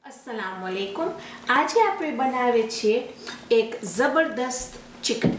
अस्सलामुअलैकुम। आज આપણે બનાવે છે એક જબરદસ્ત ચિકન,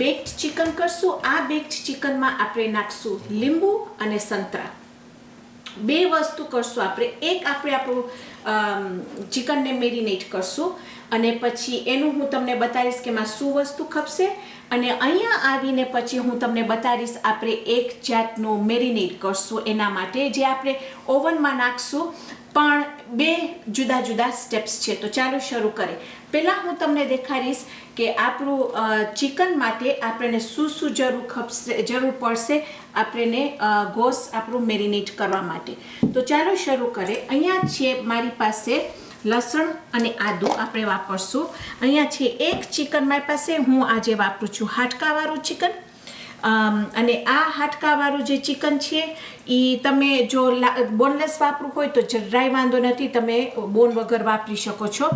બેક્ડ ચિકન કરશું। આ બેક્ડ ચિકનમાં આપણે નાખશું લીંબુ અને સંતરા, બે વસ્તુ કરશું આપણે। એક આપણે આપણું ચિકનને મેરિનેટ કરશું અને પછી એનું હું તમને બતાવીશ કે એમાં શું વસ્તુ ખપશે, અને અહીંયા આવીને પછી હું તમને બતાવીશ આપણે એક જાતનું મેરિનેટ કરશું એના માટે, જે આપણે ઓવનમાં નાખશું, પણ બે જુદા જુદા સ્ટેપ્સ છે। તો ચાલો શરૂ કરીએ। પહેલાં હું તમને દેખાડીશ કે આપણું ચિકન માટે આપણને શું શું જરૂર પડશે આપણને ગોશ આપણું મેરિનેટ કરવા માટે। તો ચાલો શરૂ કરીએ। અહીંયા છે મારી પાસે લસણ અને આદું આપણે વાપરશું। અહીંયા છે એક ચિકન મારી પાસે, હું આજે વાપરું છું હાડકાવાળું ચિકન, અને આ હાડકાવાળું જે ચિકન છે એ તમે જો બોનલેસ વાપરવું હોય તો જરાય વાંધો નથી, તમે બોન વગર વાપરી શકો છો।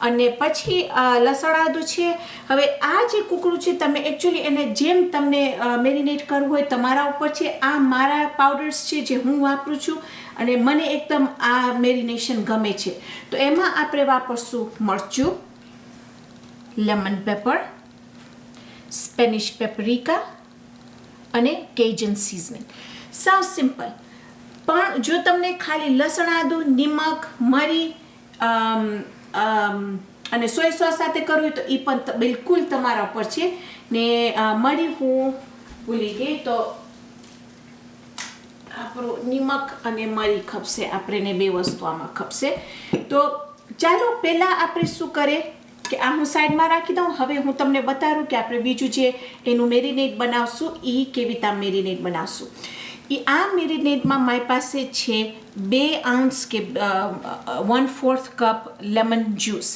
અને પછી લસણ આદું છે। હવે આ જે કૂકડું છે તમે એકચ્યુઅલી એને જેમ તમને મેરિનેટ કરવું હોય તમારા ઉપર છે। આ મારા પાવડર્સ છે જે હું વાપરું છું અને મને એકદમ આ મેરિનેશન ગમે છે। તો એમાં આપણે વાપરશું મરચું, લેમન પેપર, સ્પેનિશ પેપરિકા અને કેજન સિઝનિંગ। સાવ સિમ્પલ। પણ જો તમને ખાલી લસણ આદું, નિમક, મરી અને સોય સોસ સાથે કરવું હોય તો એ પણ બિલકુલ તમારા ઉપર છે ને। મરી હું ભૂલી ગઈ, તો આપણું નિમક અને મરી ખપશે, આપણને બે વસ્તુ આમાં ખપશે। તો ચાલો પહેલાં આપણે શું કરીએ કે આ હું સાઈડમાં રાખી દઉં। હવે હું તમને બતાવું કે આપણે બીજું જે એનું મેરિનેટ બનાવશું એ કેવી રીતે મેરિનેટ બનાવશું। આ મેરિનેટમાં મારી પાસે છે 2 ounce કે 1/4 કપ લેમન જ્યુસ।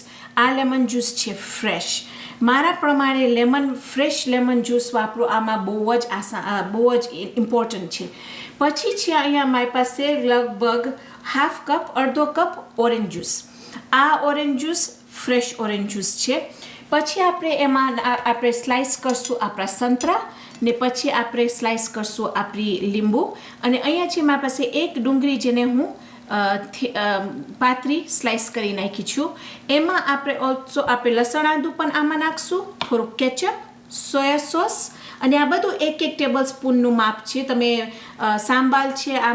આ લેમન જ્યુસ છે ફ્રેશ। મારા પ્રમાણે ફ્રેશ લેમન જ્યુસ વાપરો, આમાં બહુ જ ઇમ્પોર્ટન્ટ છે। પછી છે અહીંયા મારી પાસે લગભગ અડધો કપ ઓરેન્જ જ્યુસ। આ orange juice fresh orange juice છે। પછી આપણે એમાં આપણે સ્લાઇસ કરશું આપણા સંતરા, ને પછી આપણે સ્લાઇસ કરશું આપણી લીંબુ, અને અહીંયા છે મારી પાસે એક ડુંગળી જેને હું પાતળી સ્લાઇસ કરી નાખી છું। એમાં આપણે લસણ આદું પણ આમાં નાખશું, થોડુંક કેચઅપ, સોયા સોસ, અને આ બધું એક ટેબલ સ્પૂનનું માપ છે। તમે સાંબાલ છે, આ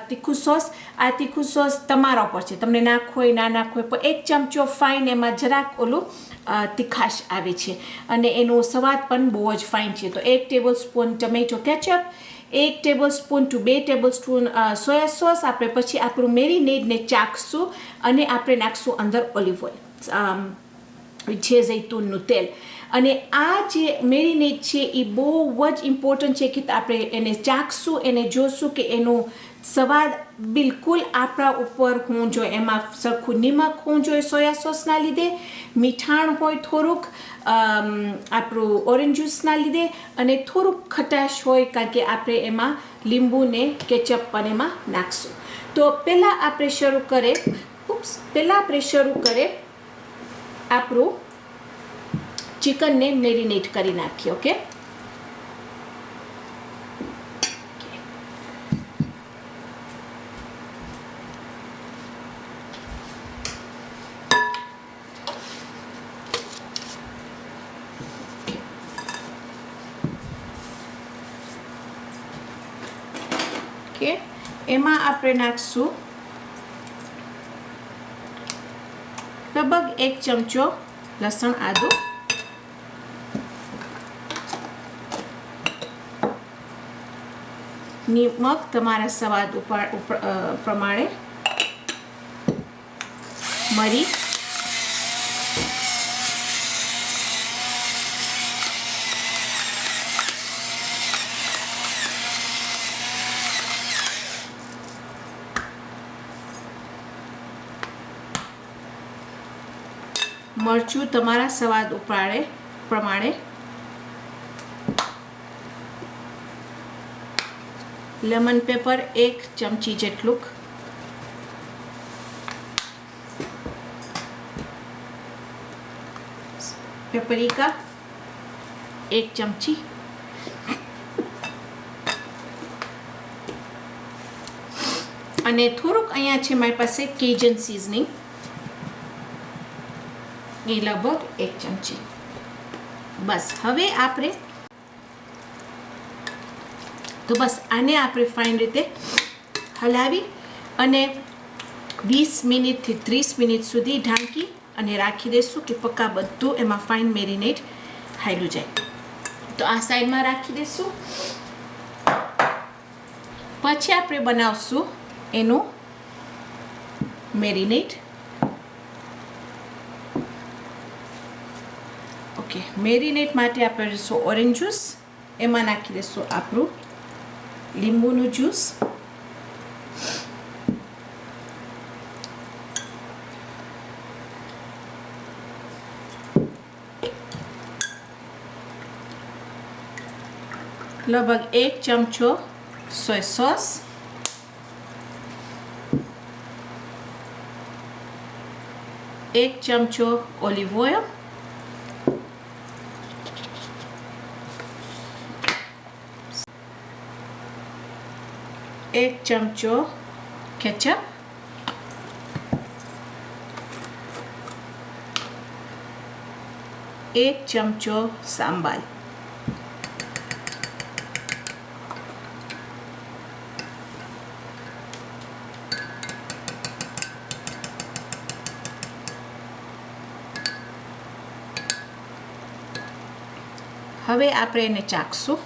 તીખું સોસ, આ તીખું સોસ તમારા ઉપર છે, તમને નાખવું હોય ના નાખવું હોય, પણ 1 ચમચો ફાઇન એમાં જરાક ઓલું તીખાશ આવે છે અને એનો સ્વાદ પણ બહુ જ ફાઇન છે। તો 1 tablespoon tomato ketchup, 1 tablespoon to 2 tablespoon soya sauce. આપણે પછી આપણું મેરિનેટને ચાખશું અને આપણે નાખશું અંદર ઓલિવ ઓઇલ છે, જૈતુનનું તેલ। અને આ જે મેરિનેટ છે એ બહુ જ ઇમ્પોર્ટન્ટ છે કે આપણે એને ચાખશું, એને જોશું કે એનો સ્વાદ બિલકુલ આપણા ઉપર હોવું જોઈએ। એમાં સરખું નિમક હોવું જોઈએ સોયા સોસના લીધે, મીઠાણ હોય થોડુંક આપણું ઓરેન્જ જ્યુસના લીધે, અને થોડુંક ખટાશ હોય કારણ કે આપણે એમાં લીંબુને કેચઅપ પણ એમાં નાખશું। તો પહેલાં આપણે શરૂ કરીએ આપણું ચિકનને મેરિનેટ કરી નાખીએ। ઓકે, એમાં આપણે નાખશું લગભગ 1 ચમચો લસણ આદું, નિમક તમારા સ્વાદ પ્રમાણે, મરી, મરચું તમારા સ્વાદ પ્રમાણે, લેમન પેપર 1 ચમચી જેટલું, પેપરિકા 1 ચમચી, અને થોડુંક અહીંયા છે મારી પાસે કેજન સિઝનિંગ એ લગભગ 1 ચમચી. બસ હવે આપણે આને આપણે ફાઇન રીતે હલાવી અને 20 મિનિટથી 30 મિનિટ સુધી ઢાંકી અને રાખી દઈશું કે પક્કા બધું એમાં ફાઇન મેરિનેટ હાલ્યું જાય. તો આ સાઈડમાં રાખી દઈશું. પછી આપણે બનાવશું એનું મેરિનેટ. ઓકે, મેરિનેટ માટે આપણે લઈશું ઓરેન્જ જ્યુસ. એમાં નાખી દઈશું આપણું લીંબુનું જ્યુસ. લગભગ 1 ચમચો સોય સોસ, 1 ચમચો ઓલિવ ઓઇલ, 1 ચમચો કેચઅપ, 1 ચમચો સાંબાર. હવે આપણે એને ચાખશું.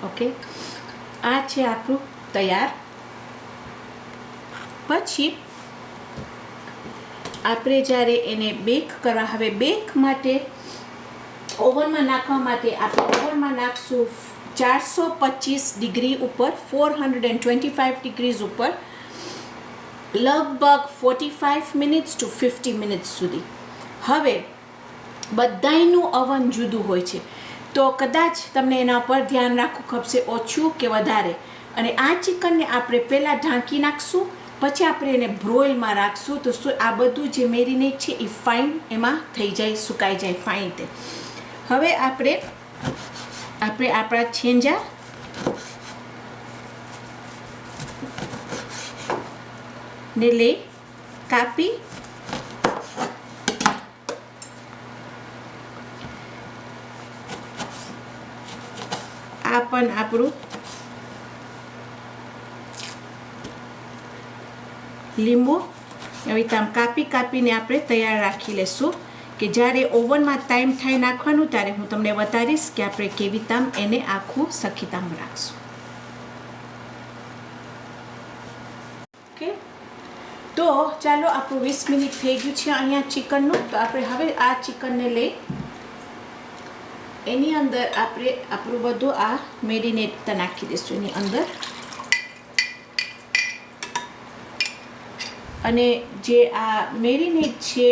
ઓકે, આ છે આપણું તૈયાર. પછી આપણે જ્યારે એને બેક કરવા, હવે બેક માટે ઓવનમાં નાખવા માટે આપણે ઓવનમાં નાખશું 425 ડિગ્રી ઉપર, 425 ડિગ્રીઝ ઉપર લગભગ 45 મિનિટ્સ ટુ 50 મિનિટ્સ સુધી. હવે બધાયનું અવન જુદું હોય છે, તો કદાચ તમને એના પર ધ્યાન રાખવું ખપશે ઓછું કે વધારે. અને આ ચિકનને આપણે પહેલાં ઢાંકી નાખશું, પછી આપણે એને બ્રોઇલમાં રાખશું. તો આ બધું જે મેરિનેટ છે એ ફાઇન એમાં થઈ જાય, સુકાઈ જાય ફાઇન રીતે. હવે આપણે આપણા છેંજા ને લઈ કાપી આ પણ આપણું લીંબુ આવી રીતે આમ કાપીને આપણે તૈયાર રાખી લેશું કે જ્યારે ઓવનમાં ટાઈમ થાય નાખવાનું ત્યારે હું તમને બતાવીશ કે આપણે કેવી તામ એને આખું સખીતામ રાખશું. ઓકે, તો ચાલો આપણું 20 મિનિટ થઈ ગયું છે અહીંયા ચિકનનું. તો આપણે હવે આ ચિકનને લઈ એની અંદર આપણે આપણું બધું આ મેરિનેટ નાખી દઈશું એની અંદર. અને જે આ મેરિનેટ છે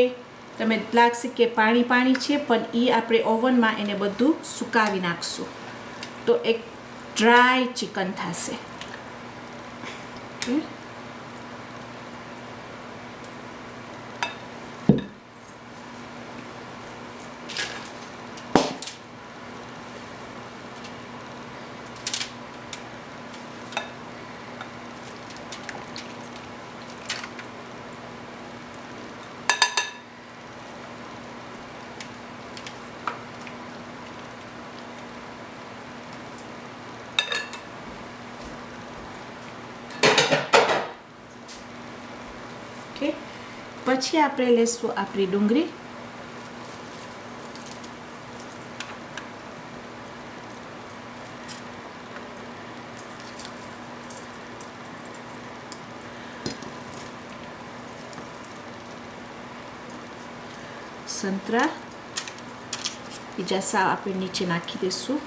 તમે લાગશે કે પાણી છે, પણ એ આપણે ઓવનમાં એને બધું સુકાવી નાખશું તો એક ડ્રાય ચિકન થશે. ઓકે, પછી આપણે લેશું આપણી ડુંગળી. સંતરા બીજા સાવ આપણે નીચે નાખી દઈશું.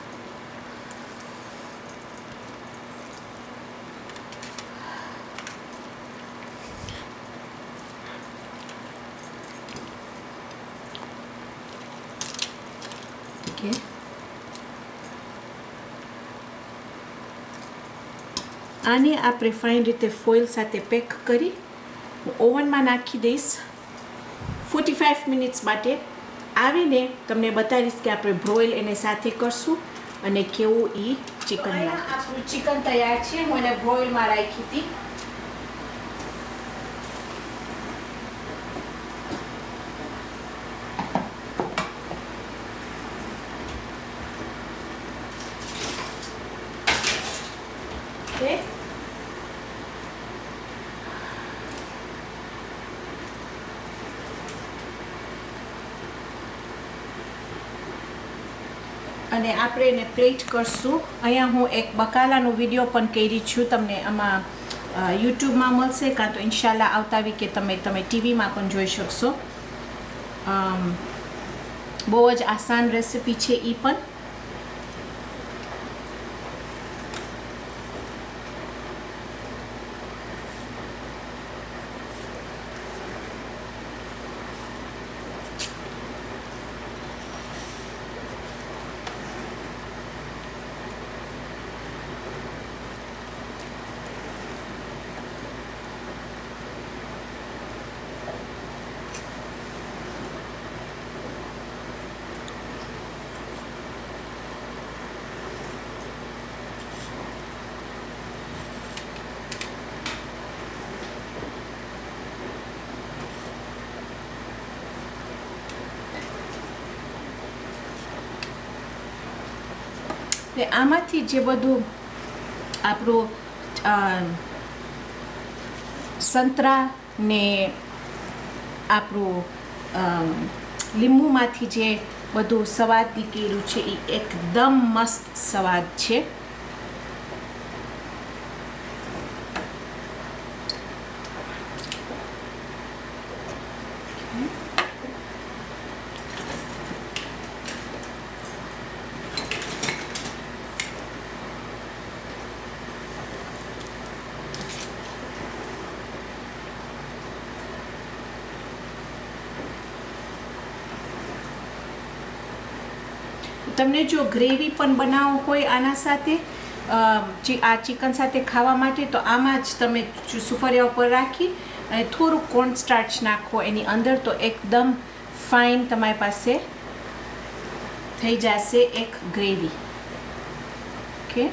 આને આપણે ફાઇન રીતે ફોઇલ સાથે પેક કરી ઓવનમાં નાખી દઈશ 45 મિનિટ્સ માટે. આવીને તમને બતાવીશ કે આપણે બ્રોઇલ એને સાથે કરશું અને કેવું એ ચિકન આપણું ચિકન તૈયાર છે. હું એને બોઇલમાં રાખી હતી. અને આપણે એને પ્લેટ કરશું. અહીંયા હું એક બકાલાનો વિડીયો પણ કરી છું, તમને આમાં યુટ્યુબમાં મળશે, કાં તો ઇન્શાલ્લાહ આવતા વીકે તમે ટીવીમાં પણ જોઈ શકશો. બહુ જ આસાન રેસીપી છે એ પણ. આમાંથી જે બધું આપણું સંતરા ને આપણું લીંબુમાંથી જે બધું સ્વાદ નીકળ્યું છે એ એકદમ મસ્ત સ્વાદ છે. તમને જો ગ્રેવી પણ બનાવવો હોય આના સાથે આ ચિકન સાથે ખાવા માટે, તો આમાં જ તમે સુફરિયા ઉપર રાખી અને થોડું કોર્ન સ્ટાર્ચ નાખો એની અંદર, તો એકદમ ફાઇન તમારી પાસે થઈ જશે એક ગ્રેવી. ઓકે,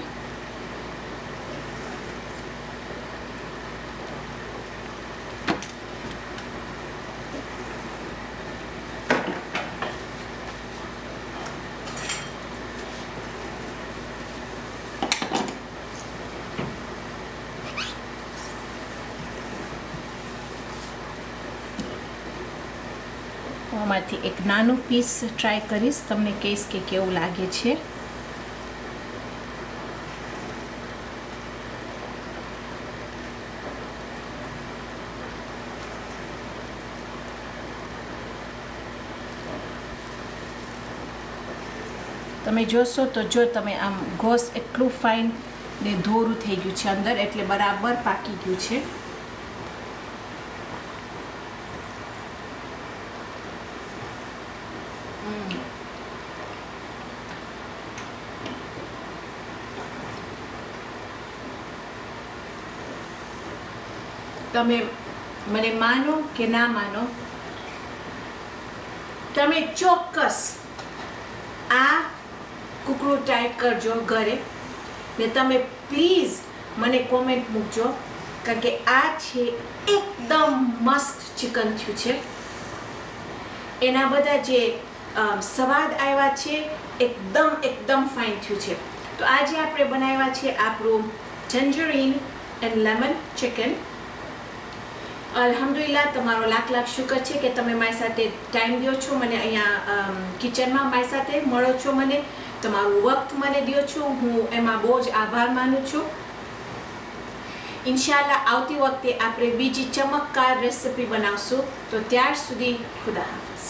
આમાંથી એક નાનું પીસ ટ્રાય કરીશ, તમને કહીશ કે કેવું લાગે છે. તમે જોશો તો જો તમે આમ ગોશ એટલું ફાઇન ને ધોરું થઈ ગયું છે અંદર, એટલે બરાબર પાકી ગયું છે. તમે મને માનો કે ના માનો, તમે ચોક્કસ આ કુકડું ટ્રાય કરજો ઘરે ને તમે પ્લીઝ મને કોમેન્ટ મૂકજો, કારણ કે આ છે એકદમ મસ્ત ચિકન થયું છે. એના બધા જે સ્વાદ આવ્યા છે એકદમ ફાઇન થયું છે. તો આજે આપણે બનાવ્યા છે આપણું ટંજરીન એન્ડ લેમન ચિકન. અલ્હમ્દુલિલ્લાહ, તમારો લાખ શુક્ર છે કે તમે મારી સાથે ટાઈમ દો છો, મને અહીંયા કિચનમાં મારી સાથે મળો છો, મને તમારું વખત મને દો છો. હું એમાં બહુ જ આભાર માનું છું. ઇન્શાલ્લાહ આવતી વખતે આપણે બીજી ચમકદાર રેસીપી બનાવશું. તો ત્યાર સુધી ખુદા હાફિઝ.